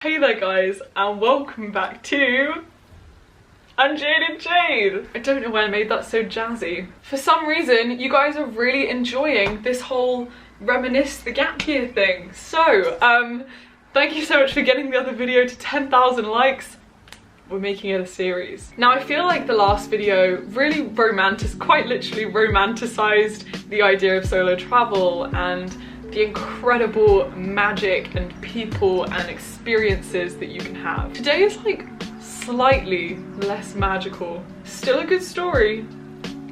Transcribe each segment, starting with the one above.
Hey there guys, and welcome back to UnJaded Jade! I don't know why I made that so jazzy. For some reason, you guys are really enjoying this whole reminisce the gap year thing. So, thank you so much for getting the other video to 10,000 likes. We're making it a series. Now I feel like the last video really quite literally romanticized the idea of solo travel and the incredible magic and people and experiences that you can have. Today is like slightly less magical. Still a good story,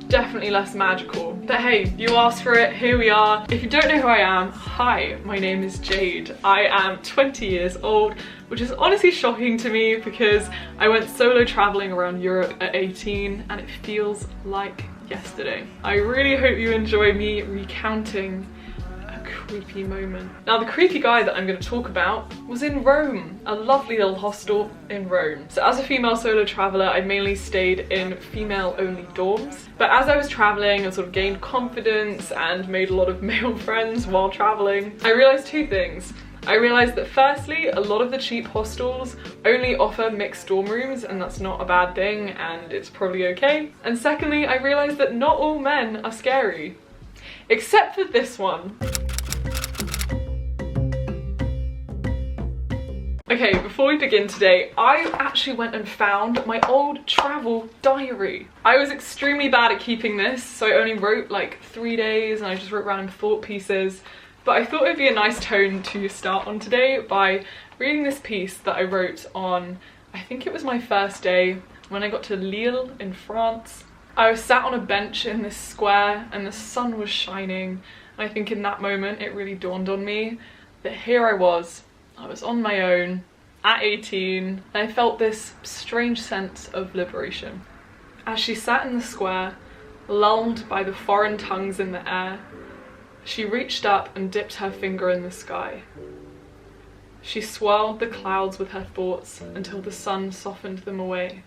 definitely less magical. But hey, you asked for it, here we are. If you don't know who I am, hi, my name is Jade. I am 20 years old, which is honestly shocking to me because I went solo traveling around Europe at 18 and it feels like yesterday. I really hope you enjoy me recounting creepy moment. Now the creepy guy that I'm going to talk about was in Rome, a lovely little hostel in Rome. So as a female solo traveller, I mainly stayed in female-only dorms. But as I was travelling, I sort of gained confidence and made a lot of male friends while travelling. I realised two things. I realised that firstly, a lot of the cheap hostels only offer mixed dorm rooms, and that's not a bad thing and it's probably okay. And secondly, I realised that not all men are scary. Except for this one. Okay, before we begin today, I actually went and found my old travel diary. I was extremely bad at keeping this, so I only wrote like 3 days and I just wrote random thought pieces. But I thought it'd be a nice tone to start on today by reading this piece that I wrote on, I think it was my first day when I got to Lille in France. I was sat on a bench in this square and the sun was shining. And I think in that moment it really dawned on me that here I was on my own at 18 and I felt this strange sense of liberation. As she sat in the square, lulled by the foreign tongues in the air, she reached up and dipped her finger in the sky. She swirled the clouds with her thoughts until the sun softened them away.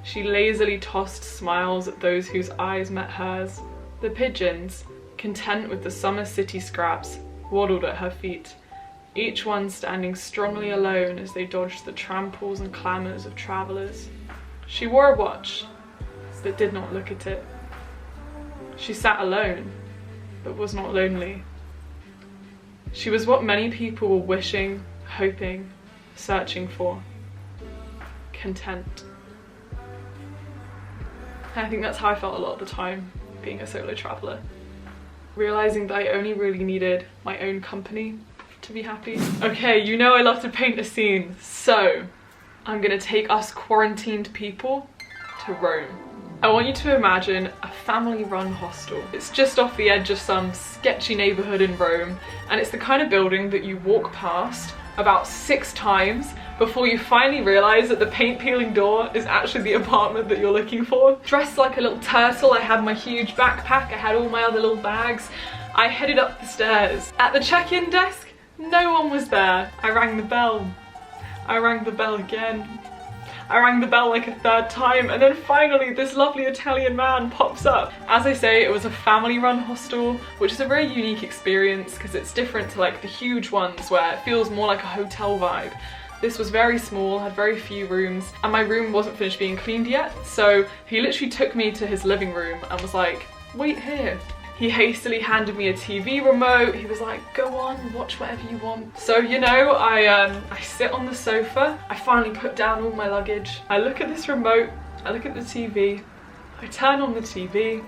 She lazily tossed smiles at those whose eyes met hers. The pigeons, content with the summer city scraps, waddled at her feet, each one standing strongly alone as they dodged the tramples and clamours of travellers. She wore a watch, but did not look at it. She sat alone, but was not lonely. She was what many people were wishing, hoping, searching for. Content. And I think that's how I felt a lot of the time, being a solo traveller. Realising that I only really needed my own company to be happy. Okay, you know I love to paint a scene, so I'm gonna take us quarantined people to Rome. I want you to imagine a family-run hostel. It's just off the edge of some sketchy neighbourhood in Rome, and it's the kind of building that you walk past about 6 times before you finally realise that the paint-peeling door is actually the apartment that you're looking for. Dressed like a little turtle, I had my huge backpack, I had all my other little bags. I headed up the stairs. At the check-in desk, no one was there. I rang the bell. I rang the bell again. I rang the bell like a 3rd time, and then finally this lovely Italian man pops up. As I say, it was a family-run hostel, which is a very unique experience because it's different to like the huge ones where it feels more like a hotel vibe. This was very small, had very few rooms, and my room wasn't finished being cleaned yet, so he literally took me to his living room and was like, wait here. He hastily handed me a TV remote. He was like, go on, watch whatever you want. So, you know, I sit on the sofa. I finally put down all my luggage. I look at this remote. I look at the TV. I turn on the TV.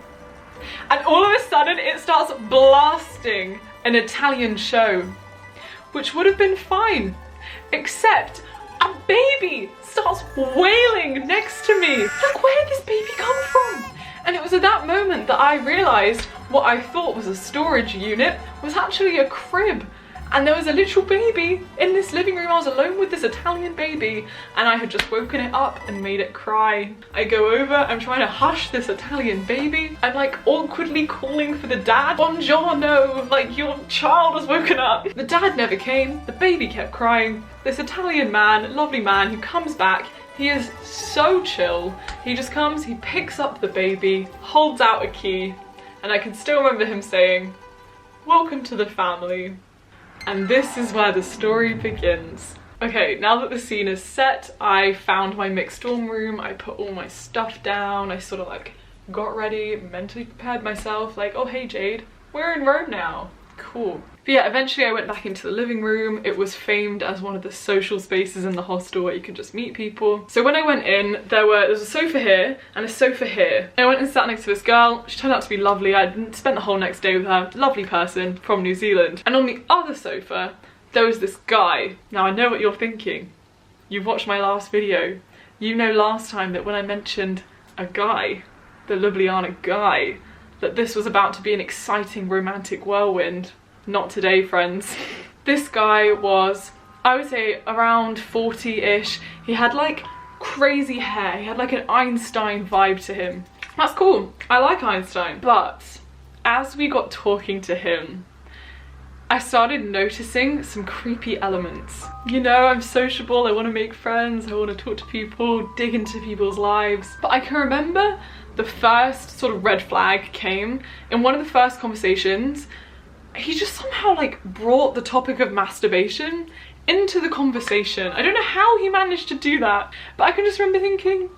And all of a sudden, it starts blasting an Italian show, which would have been fine, except a baby starts wailing next to me. Like, where did this baby come from? And it was at that moment that I realised what I thought was a storage unit was actually a crib. And there was a literal baby in this living room. I was alone with this Italian baby and I had just woken it up and made it cry. I go over, I'm trying to hush this Italian baby. I'm like awkwardly calling for the dad. Buongiorno, like your child has woken up. The dad never came, the baby kept crying. This Italian man, lovely man who comes back, he is so chill. He just comes, he picks up the baby, holds out a key, and I can still remember him saying, "Welcome to the family." And this is where the story begins. Okay, now that the scene is set, I found my mixed dorm room, I put all my stuff down, I sort of like got ready, mentally prepared myself, like, oh hey Jade, we're in Rome now. Cool. But yeah, eventually I went back into the living room. It was famed as one of the social spaces in the hostel where you can just meet people. So when I went in, there was a sofa here and a sofa here. I went and sat next to this girl. She turned out to be lovely. I spent the whole next day with her. Lovely person from New Zealand. And on the other sofa, there was this guy. Now I know what you're thinking. You've watched my last video. You know last time that when I mentioned a guy, the Ljubljana guy, that this was about to be an exciting romantic whirlwind. Not today, friends. This guy was, I would say, around 40-ish. He had like crazy hair. He had like an Einstein vibe to him. That's cool. I like Einstein. But as we got talking to him, I started noticing some creepy elements. You know, I'm sociable, I want to make friends, I want to talk to people, dig into people's lives. But I can remember the first sort of red flag came in one of the first conversations. He just somehow like brought the topic of masturbation into the conversation. I don't know how he managed to do that, but I can just remember thinking,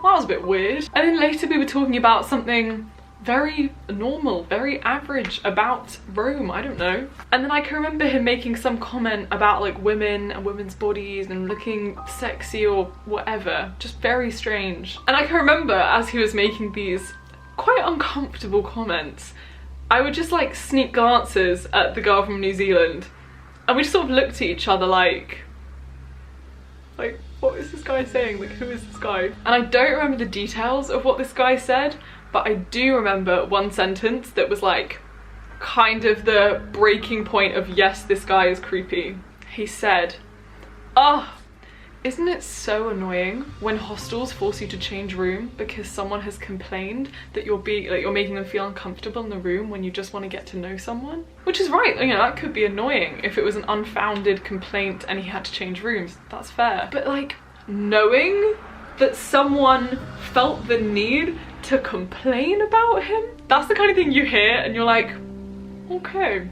well, that was a bit weird. And then later we were talking about something very normal, very average about Rome, I don't know. And then I can remember him making some comment about like women and women's bodies and looking sexy or whatever, just very strange. And I can remember as he was making these quite uncomfortable comments, I would just like sneak glances at the girl from New Zealand and we just sort of looked at each other like what is this guy saying? Like, who is this guy? And I don't remember the details of what this guy said, but I do remember one sentence that was like kind of the breaking point of yes, this guy is creepy. He said, "Oh, isn't it so annoying when hostels force you to change room because someone has complained that you're making them feel uncomfortable in the room when you just want to get to know someone?" Which is right, you know, that could be annoying if it was an unfounded complaint and he had to change rooms. That's fair. But like, knowing that someone felt the need to complain about him, that's the kind of thing you hear and you're like, okay,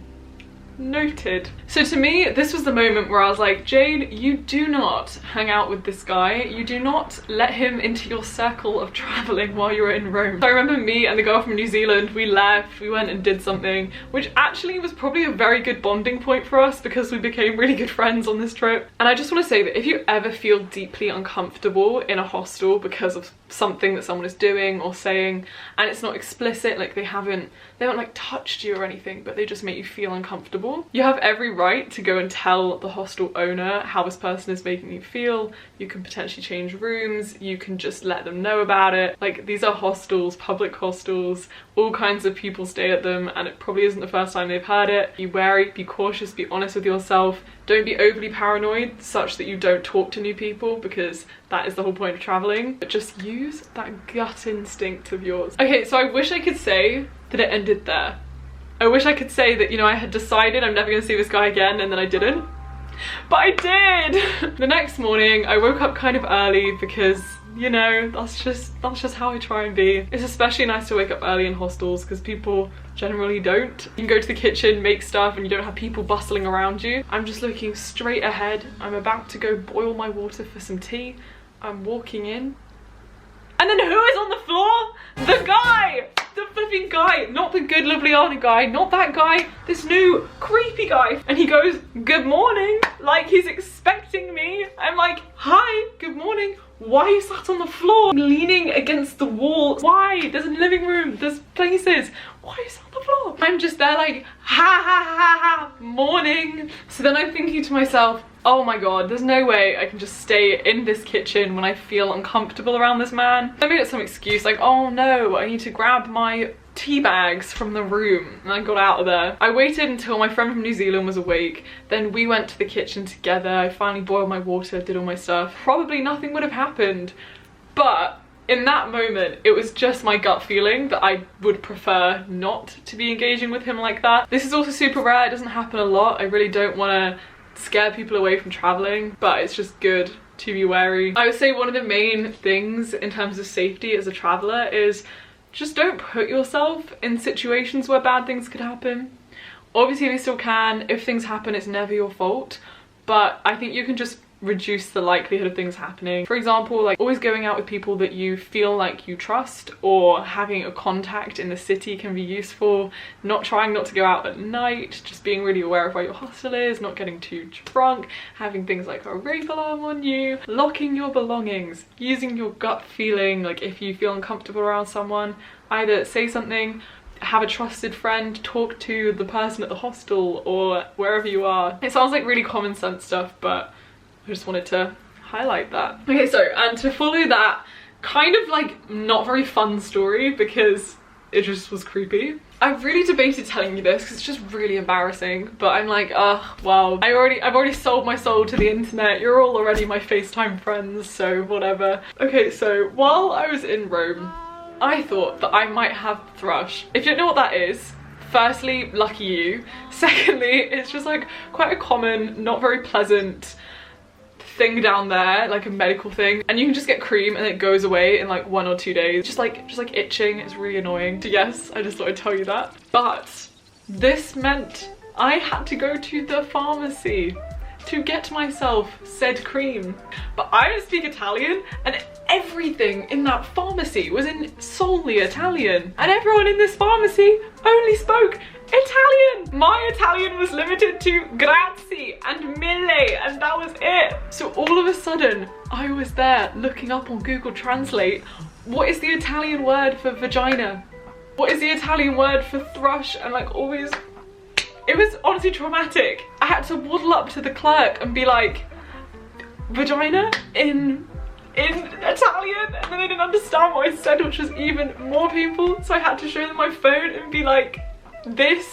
noted. So to me, this was the moment where I was like, Jade, you do not hang out with this guy. You do not let him into your circle of traveling while you're in Rome. So I remember me and the girl from New Zealand, we left, we went and did something, which actually was probably a very good bonding point for us because we became really good friends on this trip. And I just want to say that if you ever feel deeply uncomfortable in a hostel because of something that someone is doing or saying, and it's not explicit, like they haven't like touched you or anything, but they just make you feel uncomfortable, you have every right to go and tell the hostel owner how this person is making you feel. You can potentially change rooms, you can just let them know about it. Like, these are hostels, public hostels, all kinds of people stay at them, and it probably isn't the first time they've heard it. Be wary, be cautious, be honest with yourself. Don't be overly paranoid such that you don't talk to new people, because that is the whole point of traveling. But just use that gut instinct of yours. Okay, so I wish I could say that it ended there. I wish I could say that, you know, I had decided I'm never gonna see this guy again, and then I didn't. But I did! The next morning, I woke up kind of early because, you know, that's just how I try and be. It's especially nice to wake up early in hostels because people generally don't. You can go to the kitchen, make stuff, and you don't have people bustling around you. I'm just looking straight ahead. I'm about to go boil my water for some tea. I'm walking in. And then who is on the floor? The guy! The flipping guy, not the good Ljubljana guy, not that guy, this new creepy guy. And he goes, "Good morning," like he's expecting me. I'm like, "Hi, good morning. Why are you sat on the floor? I'm leaning against the wall. Why? There's a living room, there's places. Why are you sat on the floor?" I'm just there like, ha ha ha ha, morning. So then I'm thinking to myself, oh my god, there's no way I can just stay in this kitchen when I feel uncomfortable around this man. I made it some excuse like, oh no, I need to grab my tea bags from the room, and I got out of there. I waited until my friend from New Zealand was awake, then we went to the kitchen together. I finally boiled my water, did all my stuff. Probably nothing would have happened, but in that moment, it was just my gut feeling that I would prefer not to be engaging with him like that. This is also super rare, it doesn't happen a lot. I really don't want to scare people away from traveling, but it's just good to be wary. I would say one of the main things in terms of safety as a traveler is just don't put yourself in situations where bad things could happen. Obviously they still can. If things happen, it's never your fault, but I think you can just reduce the likelihood of things happening. For example, like always going out with people that you feel like you trust, or having a contact in the city can be useful. Trying not to go out at night, just being really aware of where your hostel is, not getting too drunk, having things like a rape alarm on you, locking your belongings, using your gut feeling. Like if you feel uncomfortable around someone, either say something, have a trusted friend, talk to the person at the hostel or wherever you are. It sounds like really common sense stuff, but I just wanted to highlight that. Okay, so, and to follow that kind of like not very fun story, because it just was creepy. I've really debated telling you this because it's just really embarrassing, but I'm like, well, I've already sold my soul to the internet. You're all already my FaceTime friends, so whatever. Okay, so while I was in Rome, I thought that I might have thrush. If you don't know what that is, firstly, lucky you. Secondly, it's just like quite a common, not very pleasant thing down there, like a medical thing, and you can just get cream and it goes away in like 1 or 2 days. Just like itching. It's really annoying. So yes, I just thought I'd tell you that. But this meant I had to go to the pharmacy to get myself said cream. But I don't speak Italian, and everything in that pharmacy was in solely Italian, and everyone in this pharmacy only spoke Italian. My Italian was limited to grazie and mille, and that was it. So all of a sudden I was there looking up on Google Translate, what is the Italian word for vagina? What is the Italian word for thrush? And like always, it was honestly traumatic. I had to waddle up to the clerk and be like, vagina in Italian, and then they didn't understand what I said, which was even more painful. So I had to show them my phone and be like, this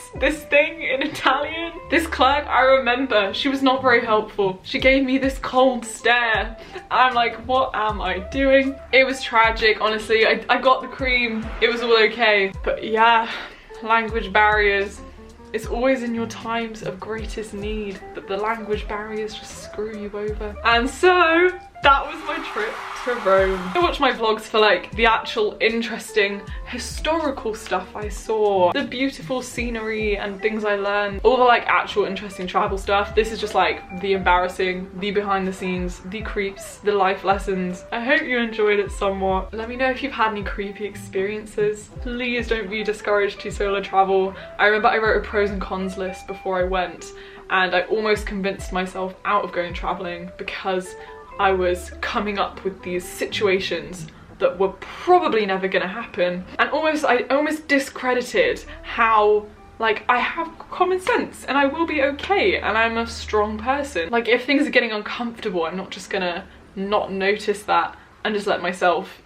thing in Italian. This clerk, I remember, she was not very helpful. She gave me this cold stare. I'm like, what am I doing? It was tragic, honestly. I got the cream, it was all okay. But yeah, language barriers. It's always in your times of greatest need that the language barriers just screw you over. And so that was my trip to Rome. I watch my vlogs for like the actual interesting historical stuff I saw, the beautiful scenery and things I learned, all the like actual interesting travel stuff. This is just like the embarrassing, the behind the scenes, the creeps, the life lessons. I hope you enjoyed it somewhat. Let me know if you've had any creepy experiences. Please don't be discouraged to solo travel. I remember I wrote a pros and cons list before I went, and I almost convinced myself out of going traveling because I was coming up with these situations that were probably never gonna happen, and I almost discredited how like I have common sense and I will be okay and I'm a strong person. Like if things are getting uncomfortable, I'm not just gonna not notice that and just let myself,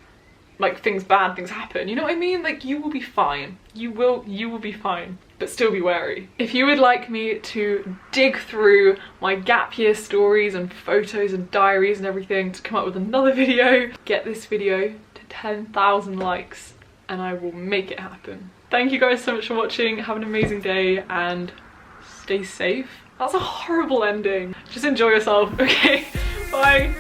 like bad things happen, you know what I mean? Like you will be fine. You will be fine, but still be wary. If you would like me to dig through my gap year stories and photos and diaries and everything to come up with another video, get this video to 10,000 likes and I will make it happen. Thank you guys so much for watching. Have an amazing day and stay safe. That's a horrible ending. Just enjoy yourself. Okay, bye.